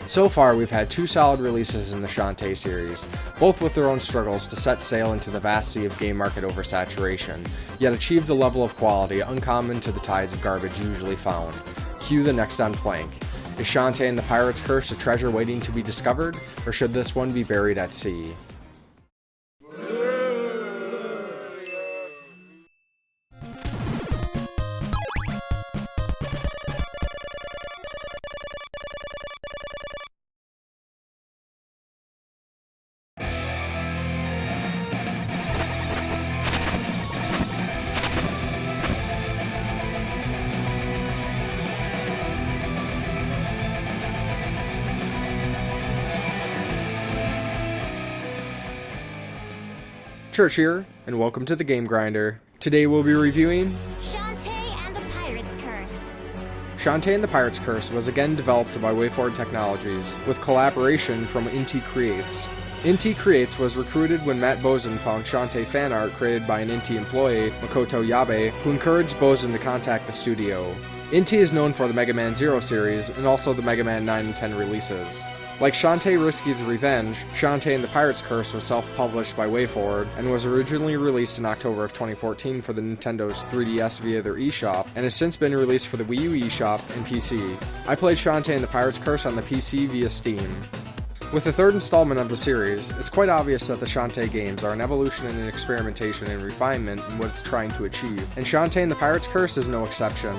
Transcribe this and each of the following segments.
So far, we've had 2 solid releases in the Shantae series, both with their own struggles to set sail into the vast sea of game market oversaturation, yet achieved a level of quality uncommon to the tides of garbage usually found. Cue the next on plank. Is Shantae and the Pirate's Curse a treasure waiting to be discovered, or should this one be buried at sea? Church here, and welcome to the Game Grinder. Today we'll be reviewing Shantae and the Pirate's Curse. Shantae and the Pirate's Curse was again developed by WayForward Technologies, with collaboration from Inti Creates. Inti Creates was recruited when Matt Bozen found Shantae fan art created by an Inti employee, Makoto Yabe, who encouraged Bozen to contact the studio. Inti is known for the Mega Man Zero series, and also the Mega Man 9 and 10 releases. Like Shantae Risky's Revenge, Shantae and the Pirate's Curse was self-published by WayForward and was originally released in October of 2014 for the Nintendo's 3DS via their eShop, and has since been released for the Wii U eShop and PC. I played Shantae and the Pirate's Curse on the PC via Steam. With the third installment of the series, it's quite obvious that the Shantae games are an evolution and an experimentation and refinement in what it's trying to achieve, and Shantae and the Pirate's Curse is no exception.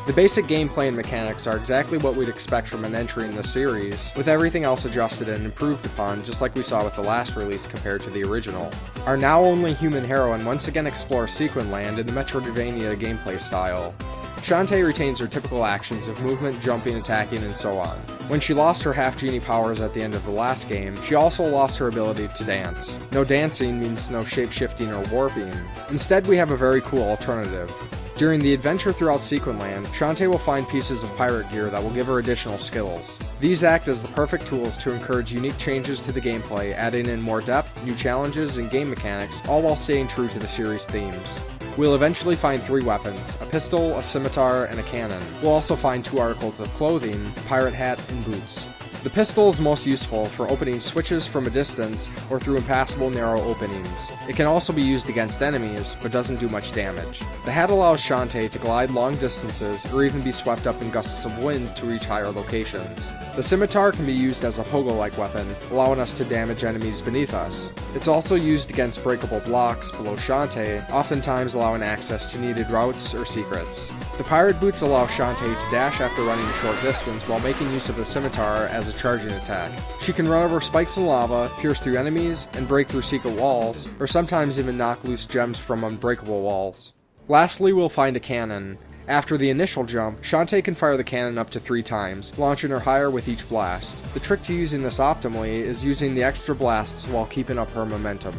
The basic gameplay and mechanics are exactly what we'd expect from an entry in the series, with everything else adjusted and improved upon just like we saw with the last release compared to the original. Our now only human heroine once again explores Sequin Land in the Metroidvania gameplay style. Shantae retains her typical actions of movement, jumping, attacking, and so on. When she lost her half-genie powers at the end of the last game, she also lost her ability to dance. No dancing means no shape-shifting or warping. Instead, we have a very cool alternative. During the adventure throughout Sequin Land, Shantae will find pieces of pirate gear that will give her additional skills. These act as the perfect tools to encourage unique changes to the gameplay, adding in more depth, new challenges, and game mechanics, all while staying true to the series' themes. We'll eventually find 3 weapons, a pistol, a scimitar, and a cannon. We'll also find 2 articles of clothing, a pirate hat, and boots. The pistol is most useful for opening switches from a distance or through impassable narrow openings. It can also be used against enemies, but doesn't do much damage. The hat allows Shantae to glide long distances or even be swept up in gusts of wind to reach higher locations. The scimitar can be used as a pogo-like weapon, allowing us to damage enemies beneath us. It's also used against breakable blocks below Shantae, oftentimes allowing access to needed routes or secrets. The pirate boots allow Shantae to dash after running a short distance while making use of the scimitar as a charging attack. She can run over spikes in lava, pierce through enemies, and break through secret walls, or sometimes even knock loose gems from unbreakable walls. Lastly, we'll find a cannon. After the initial jump, Shantae can fire the cannon up to 3 times, launching her higher with each blast. The trick to using this optimally is using the extra blasts while keeping up her momentum.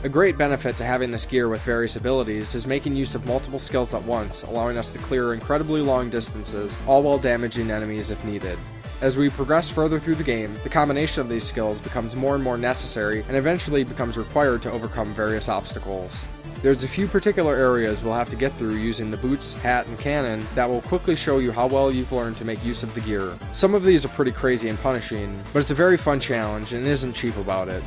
A great benefit to having this gear with various abilities is making use of multiple skills at once, allowing us to clear incredibly long distances, all while damaging enemies if needed. As we progress further through the game, the combination of these skills becomes more and more necessary and eventually becomes required to overcome various obstacles. There's a few particular areas we'll have to get through using the boots, hat, and cannon that will quickly show you how well you've learned to make use of the gear. Some of these are pretty crazy and punishing, but it's a very fun challenge and isn't cheap about it.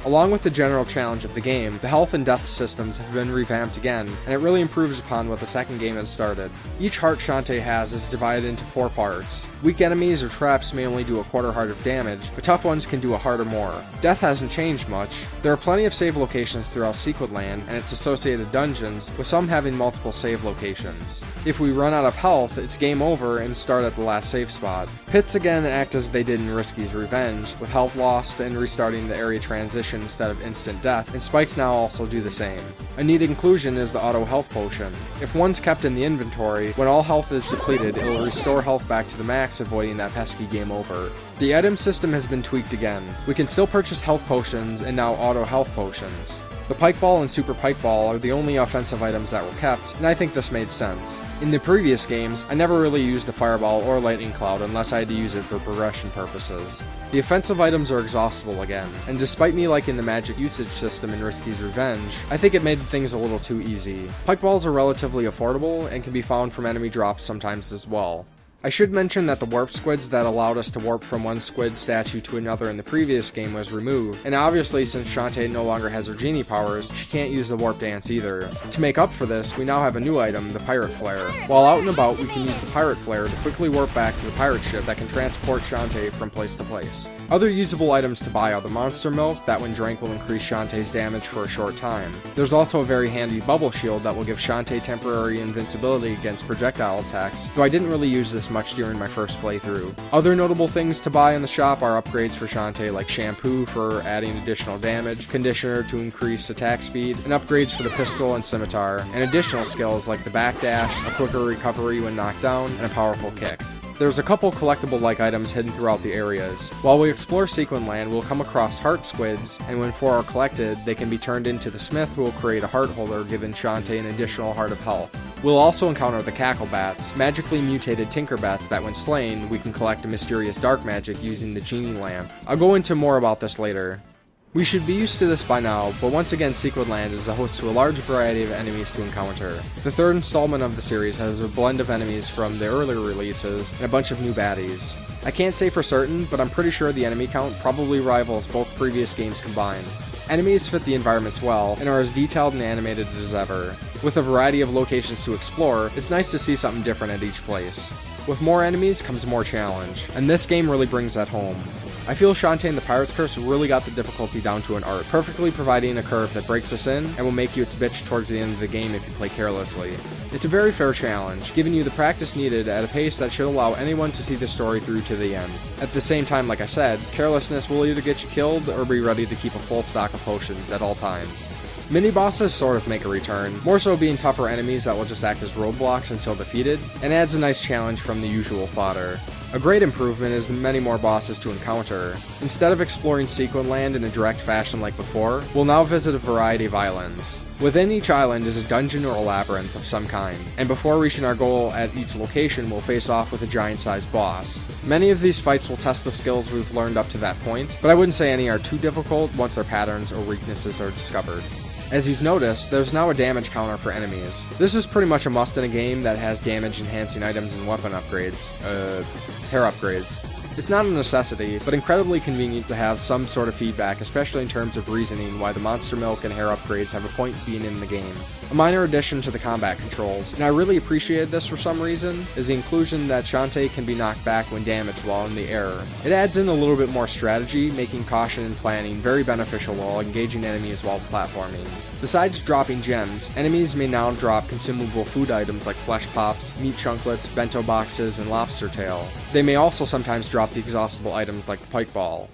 Along with the general challenge of the game, the health and death systems have been revamped again, and it really improves upon what the second game had started. Each heart Shantae has is divided into 4 parts. Weak enemies or traps may only do a quarter heart of damage, but tough ones can do a heart or more. Death hasn't changed much. There are plenty of save locations throughout Sequin Land and its associated dungeons, with some having multiple save locations. If we run out of health, it's game over and start at the last save spot. Pits again act as they did in Risky's Revenge, with health lost and restarting the area transition instead of instant death, and spikes now also do the same. A neat inclusion is the auto health potion. If one's kept in the inventory, when all health is depleted, it will restore health back to the max, avoiding that pesky game over. The item system has been tweaked again. We can still purchase health potions and now auto health potions. The Pike Ball and Super Pike Ball are the only offensive items that were kept, and I think this made sense. In the previous games, I never really used the Fireball or Lightning Cloud unless I had to use it for progression purposes. The offensive items are exhaustible again, and despite me liking the magic usage system in Risky's Revenge, I think it made things a little too easy. Pike Balls are relatively affordable and can be found from enemy drops sometimes as well. I should mention that the warp squids that allowed us to warp from one squid statue to another in the previous game was removed, and obviously since Shantae no longer has her genie powers, she can't use the warp dance either. To make up for this, we now have a new item, the pirate flare. While out and about, we can use the pirate flare to quickly warp back to the pirate ship that can transport Shantae from place to place. Other usable items to buy are the monster milk, that when drank will increase Shantae's damage for a short time. There's also a very handy bubble shield that will give Shantae temporary invincibility against projectile attacks, though I didn't really use this much during my first playthrough. Other notable things to buy in the shop are upgrades for Shantae like shampoo for adding additional damage, conditioner to increase attack speed, and upgrades for the pistol and scimitar, and additional skills like the backdash, a quicker recovery when knocked down, and a powerful kick. There's a couple collectible-like items hidden throughout the areas. While we explore Sequin Land, we'll come across heart squids, and when 4 are collected, they can be turned into the smith who will create a heart holder, giving Shantae an additional heart of health. We'll also encounter the cackle bats, magically mutated tinker bats that when slain, we can collect a mysterious dark magic using the genie lamp. I'll go into more about this later. We should be used to this by now, but once again Sequin Land is the host to a large variety of enemies to encounter. The third installment of the series has a blend of enemies from the earlier releases and a bunch of new baddies. I can't say for certain, but I'm pretty sure the enemy count probably rivals both previous games combined. Enemies fit the environments well, and are as detailed and animated as ever. With a variety of locations to explore, it's nice to see something different at each place. With more enemies comes more challenge, and this game really brings that home. I feel Shantae and the Pirate's Curse really got the difficulty down to an art, perfectly providing a curve that breaks us in and will make you its bitch towards the end of the game if you play carelessly. It's a very fair challenge, giving you the practice needed at a pace that should allow anyone to see the story through to the end. At the same time, like I said, carelessness will either get you killed or be ready to keep a full stock of potions at all times. Mini-bosses sort of make a return, more so being tougher enemies that will just act as roadblocks until defeated, and adds a nice challenge from the usual fodder. A great improvement is the many more bosses to encounter. Instead of exploring Sequin Land in a direct fashion like before, we'll now visit a variety of islands. Within each island is a dungeon or a labyrinth of some kind, and before reaching our goal at each location we'll face off with a giant-sized boss. Many of these fights will test the skills we've learned up to that point, but I wouldn't say any are too difficult once their patterns or weaknesses are discovered. As you've noticed, there's now a damage counter for enemies. This is pretty much a must in a game that has damage-enhancing items and weapon upgrades. Hair upgrades. It's not a necessity, but incredibly convenient to have some sort of feedback, especially in terms of reasoning why the monster milk and hair upgrades have a point being in the game. A minor addition to the combat controls, and I really appreciated this for some reason, is the inclusion that Shantae can be knocked back when damaged while in the air. It adds in a little bit more strategy, making caution and planning very beneficial while engaging enemies while platforming. Besides dropping gems, enemies may now drop consumable food items like flesh pops, meat chunklets, bento boxes, and lobster tail. They may also sometimes drop the exhaustible items like the pike ball.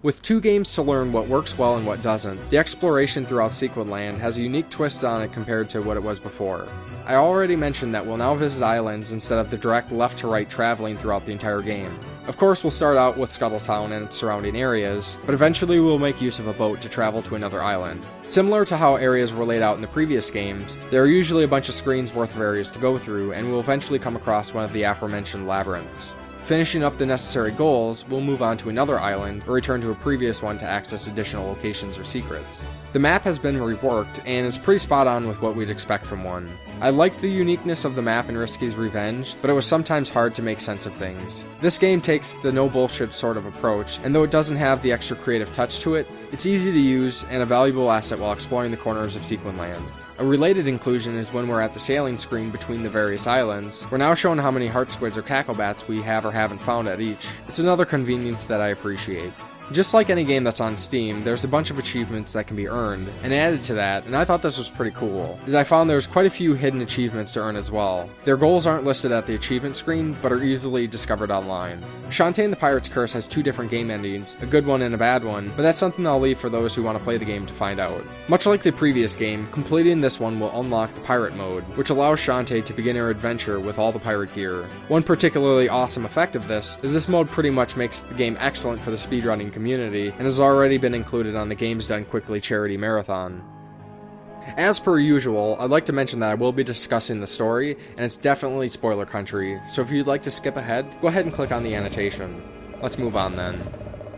With 2 games to learn what works well and what doesn't, the exploration throughout Sequin Land has a unique twist on it compared to what it was before. I already mentioned that we'll now visit islands instead of the direct left to right traveling throughout the entire game. Of course, we'll start out with Scuttletown and its surrounding areas, but eventually we'll make use of a boat to travel to another island. Similar to how areas were laid out in the previous games, there are usually a bunch of screens worth of areas to go through, and we'll eventually come across one of the aforementioned labyrinths. Finishing up the necessary goals, we'll move on to another island, or return to a previous one to access additional locations or secrets. The map has been reworked, and is pretty spot on with what we'd expect from one. I liked the uniqueness of the map in Risky's Revenge, but it was sometimes hard to make sense of things. This game takes the no bullshit sort of approach, and though it doesn't have the extra creative touch to it, it's easy to use and a valuable asset while exploring the corners of Sequin Land. A related inclusion is when we're at the sailing screen between the various islands, we're now shown how many heart squids or cacklebats we have or haven't found at each. It's another convenience that I appreciate. Just like any game that's on Steam, there's a bunch of achievements that can be earned, and added to that, and I thought this was pretty cool, is I found there's quite a few hidden achievements to earn as well. Their goals aren't listed at the achievement screen, but are easily discovered online. Shantae and the Pirate's Curse has 2 different game endings, a good one and a bad one, but that's something I'll leave for those who want to play the game to find out. Much like the previous game, completing this one will unlock the Pirate mode, which allows Shantae to begin her adventure with all the pirate gear. One particularly awesome effect of this mode pretty much makes the game excellent for the speedrunning community, and has already been included on the Games Done Quickly charity marathon. As per usual, I'd like to mention that I will be discussing the story, and it's definitely spoiler country, so if you'd like to skip ahead, go ahead and click on the annotation. Let's move on then.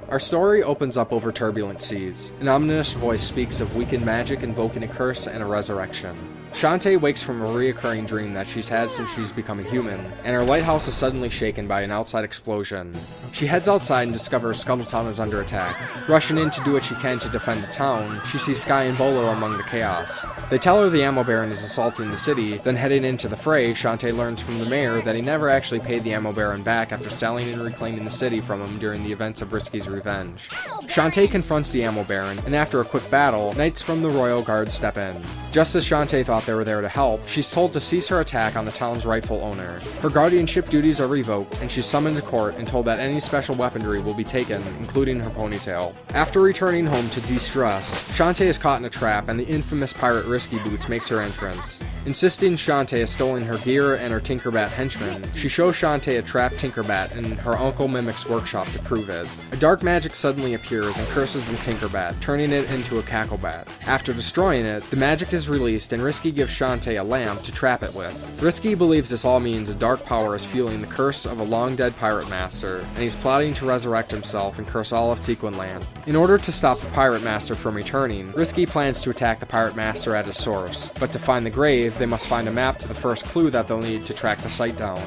Our story opens up over turbulent seas. An ominous voice speaks of weakened magic invoking a curse and a resurrection. Shantae wakes from a reoccurring dream that she's had since she's become a human, and her lighthouse is suddenly shaken by an outside explosion. She heads outside and discovers Scuttletown is under attack. Rushing in to do what she can to defend the town, she sees Sky and Bolo among the chaos. They tell her the Ammo Baron is assaulting the city, then heading into the fray, Shantae learns from the mayor that he never actually paid the Ammo Baron back after selling and reclaiming the city from him during the events of Risky's revenge. Shantae confronts the Ammo Baron, and after a quick battle, knights from the Royal Guard step in. Just as Shantae thought they were there to help, she's told to cease her attack on the town's rightful owner. Her guardianship duties are revoked, and she's summoned to court and told that any special weaponry will be taken, including her ponytail. After returning home to de-stress, Shantae is caught in a trap, and the infamous pirate Risky Boots makes her entrance. Insisting Shantae has stolen her gear and her Tinkerbat henchman, she shows Shantae a trapped Tinkerbat in her Uncle Mimic's workshop to prove it. A dark magic suddenly appears and curses the Tinkerbat, turning it into a Cacklebat. After destroying it, the magic is released and Risky gives Shantae a lamp to trap it with. Risky believes this all means a dark power is fueling the curse of a long-dead pirate master, and he's plotting to resurrect himself and curse all of Sequinland. In order to stop the pirate master from returning, Risky plans to attack the pirate master at his source, but to find the grave, they must find a map to the first clue that they'll need to track the site down.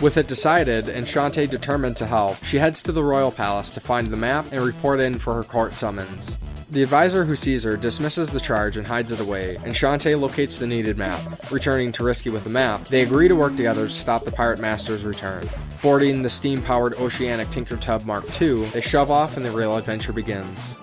With it decided, and Shantae determined to help, she heads to the royal palace to find the map and report in for her court summons. The advisor who sees her dismisses the charge and hides it away, and Shantae locates the needed map. Returning to Risky with the map, they agree to work together to stop the pirate master's return. Boarding the steam-powered Oceanic Tinker Tub Mark II, they shove off and the real adventure begins.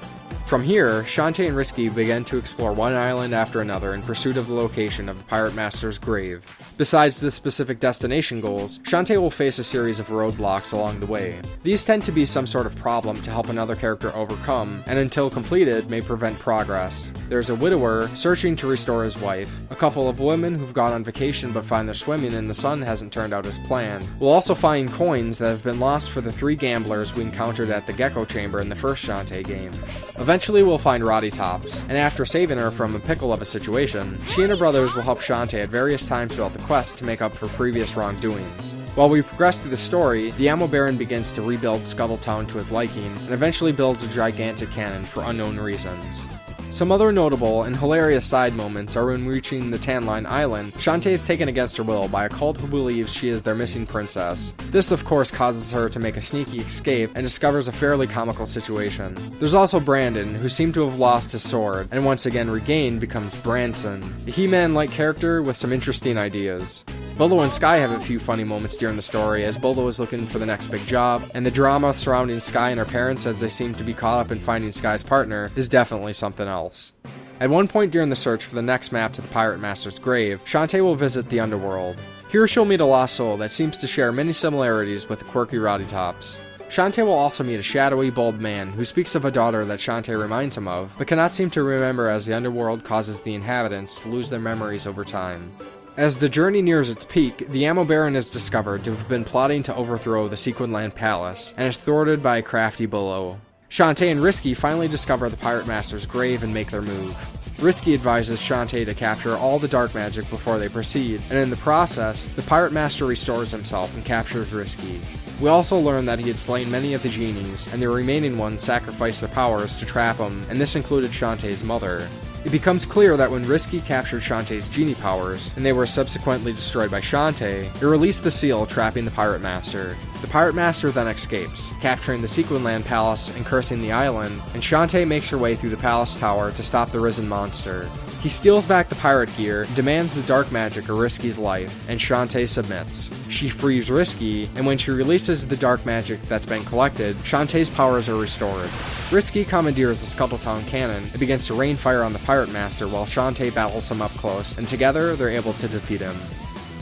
From here, Shantae and Risky begin to explore one island after another in pursuit of the location of the Pirate Master's grave. Besides the specific destination goals, Shantae will face a series of roadblocks along the way. These tend to be some sort of problem to help another character overcome, and until completed, may prevent progress. There's a widower searching to restore his wife, a couple of women who've gone on vacation but find they're swimming and the sun hasn't turned out as planned. We'll also find coins that have been lost for the 3 gamblers we encountered at the Gecko Chamber in the first Shantae game. Eventually we'll find Roddy Tops, and after saving her from a pickle of a situation, she and her brothers will help Shantae at various times throughout the quest to make up for previous wrongdoings. While we progress through the story, the Ammo Baron begins to rebuild Scuttletown to his liking, and eventually builds a gigantic cannon for unknown reasons. Some other notable and hilarious side moments are when reaching the Tanline Island, Shantae is taken against her will by a cult who believes she is their missing princess. This of course causes her to make a sneaky escape and discovers a fairly comical situation. There's also Brandon, who seemed to have lost his sword, and once again regained becomes Branson, a He-Man-like character with some interesting ideas. Bolo and Sky have a few funny moments during the story as Bolo is looking for the next big job, and the drama surrounding Sky and her parents as they seem to be caught up in finding Sky's partner is definitely something else. At one point during the search for the next map to the Pirate Master's grave, Shantae will visit the underworld. Here she'll meet a lost soul that seems to share many similarities with the quirky Roddy Tops. Shantae will also meet a shadowy, bald man who speaks of a daughter that Shantae reminds him of, but cannot seem to remember as the underworld causes the inhabitants to lose their memories over time. As the journey nears its peak, the Ammo Baron is discovered to have been plotting to overthrow the Sequinland Palace, and is thwarted by a crafty Bolo. Shantae and Risky finally discover the Pirate Master's grave and make their move. Risky advises Shantae to capture all the dark magic before they proceed, and in the process, the Pirate Master restores himself and captures Risky. We also learn that he had slain many of the genies, and the remaining ones sacrificed their powers to trap him, and this included Shantae's mother. It becomes clear that when Risky captured Shantae's genie powers, and they were subsequently destroyed by Shantae, it released the seal trapping the Pirate Master. The Pirate Master then escapes, capturing the Sequinland Palace and cursing the island, and Shantae makes her way through the palace tower to stop the risen monster. He steals back the pirate gear, demands the dark magic or Risky's life, and Shantae submits. She frees Risky, and when she releases the dark magic that's been collected, Shantae's powers are restored. Risky commandeers the Scuttletown cannon and begins to rain fire on the Pirate Master while Shantae battles him up close, and together they're able to defeat him.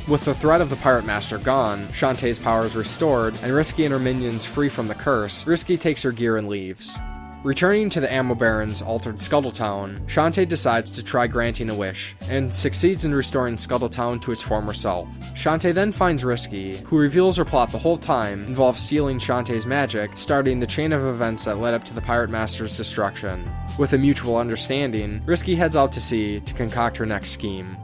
With the threat of the Pirate Master gone, Shantae's powers restored, and Risky and her minions free from the curse, Risky takes her gear and leaves. Returning to the Ammo Baron's altered Scuttletown, Shantae decides to try granting a wish, and succeeds in restoring Scuttletown to its former self. Shantae then finds Risky, who reveals her plot the whole time involves stealing Shantae's magic, starting the chain of events that led up to the Pirate Master's destruction. With a mutual understanding, Risky heads out to sea to concoct her next scheme.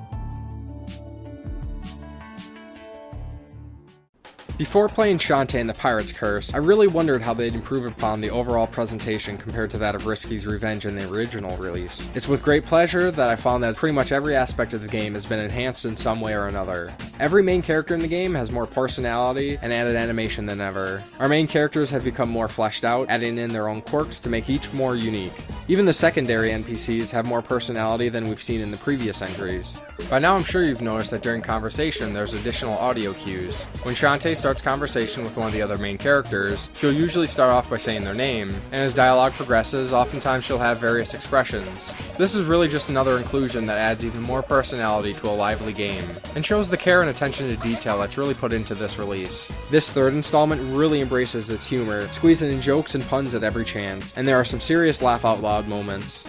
Before playing Shantae and the Pirate's Curse, I really wondered how they'd improve upon the overall presentation compared to that of Risky's Revenge in the original release. It's with great pleasure that I found that pretty much every aspect of the game has been enhanced in some way or another. Every main character in the game has more personality and added animation than ever. Our main characters have become more fleshed out, adding in their own quirks to make each more unique. Even the secondary NPCs have more personality than we've seen in the previous entries. By now I'm sure you've noticed that during conversation there's additional audio cues. When Shantae starts conversation with one of the other main characters, she'll usually start off by saying their name, and as dialogue progresses, oftentimes she'll have various expressions. This is really just another inclusion that adds even more personality to a lively game, and shows the care and attention to detail that's really put into this release. This third installment really embraces its humor, squeezing in jokes and puns at every chance, and there are some serious laugh out loud moments.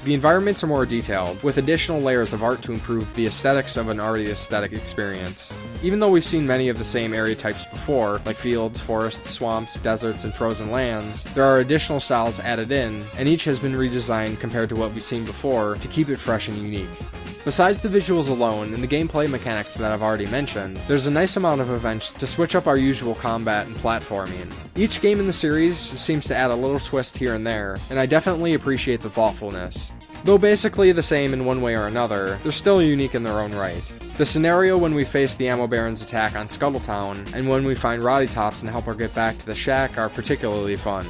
The environments are more detailed, with additional layers of art to improve the aesthetics of an already aesthetic experience. Even though we've seen many of the same area types before, like fields, forests, swamps, deserts, and frozen lands, there are additional styles added in, and each has been redesigned compared to what we've seen before to keep it fresh and unique. Besides the visuals alone and the gameplay mechanics that I've already mentioned, there's a nice amount of events to switch up our usual combat and platforming. Each game in the series seems to add a little twist here and there, and I definitely appreciate the thoughtfulness. Though basically the same in one way or another, they're still unique in their own right. The scenario when we face the Ammo Baron's attack on Scuttletown, and when we find Roddy Tops and help her get back to the shack are particularly fun.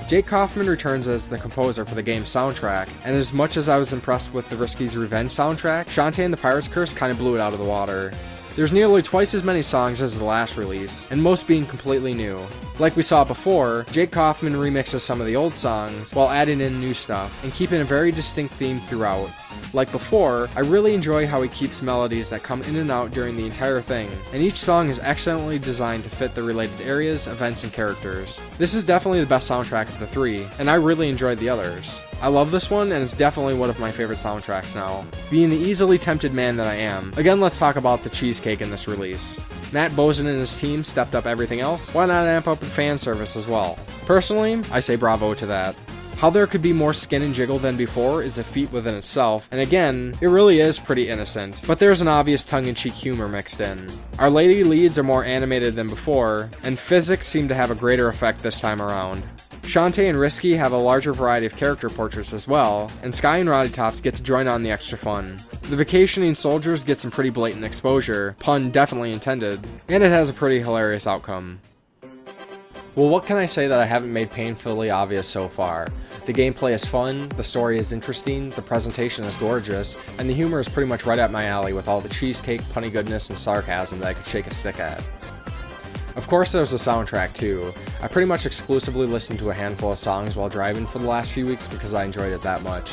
Jake Kaufman returns as the composer for the game's soundtrack, and as much as I was impressed with the Risky's Revenge soundtrack, Shantae and the Pirate's Curse kinda blew it out of the water. There's nearly twice as many songs as the last release, and most being completely new. Like we saw before, Jake Kaufman remixes some of the old songs while adding in new stuff, and keeping a very distinct theme throughout. Like before, I really enjoy how he keeps melodies that come in and out during the entire thing, and each song is excellently designed to fit the related areas, events, and characters. This is definitely the best soundtrack of the three, and I really enjoyed the others. I love this one, and it's definitely one of my favorite soundtracks now. Being the easily tempted man that I am, again let's talk about the cheesecake in this release. Matt Bozen and his team stepped up everything else, why not amp up the fan service as well? Personally, I say bravo to that. How there could be more skin and jiggle than before is a feat within itself, and again, it really is pretty innocent, but there's an obvious tongue-in-cheek humor mixed in. Our lady leads are more animated than before, and physics seem to have a greater effect this time around. Shantae and Risky have a larger variety of character portraits as well, and Sky and Roddy Tops get to join on the extra fun. The vacationing soldiers get some pretty blatant exposure, pun definitely intended, and it has a pretty hilarious outcome. Well, what can I say that I haven't made painfully obvious so far? The gameplay is fun, the story is interesting, the presentation is gorgeous, and the humor is pretty much right up my alley with all the cheesecake, punny goodness, and sarcasm that I could shake a stick at. Of course there's a soundtrack too. I pretty much exclusively listened to a handful of songs while driving for the last few weeks because I enjoyed it that much.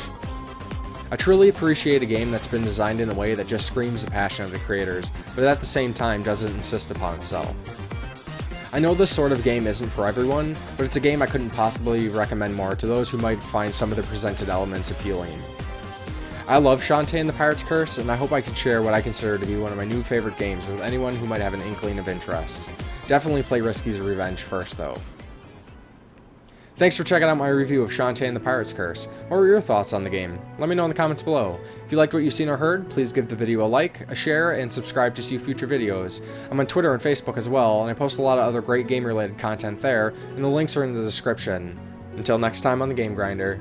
I truly appreciate a game that's been designed in a way that just screams the passion of the creators, but at the same time doesn't insist upon itself. I know this sort of game isn't for everyone, but it's a game I couldn't possibly recommend more to those who might find some of the presented elements appealing. I love Shantae and the Pirate's Curse, and I hope I can share what I consider to be one of my new favorite games with anyone who might have an inkling of interest. Definitely play Risky's Revenge first though. Thanks for checking out my review of Shantae and the Pirate's Curse. What were your thoughts on the game? Let me know in the comments below. If you liked what you've seen or heard, please give the video a like, a share, and subscribe to see future videos. I'm on Twitter and Facebook as well, and I post a lot of other great game-related content there, and the links are in the description. Until next time on the Game Grinder.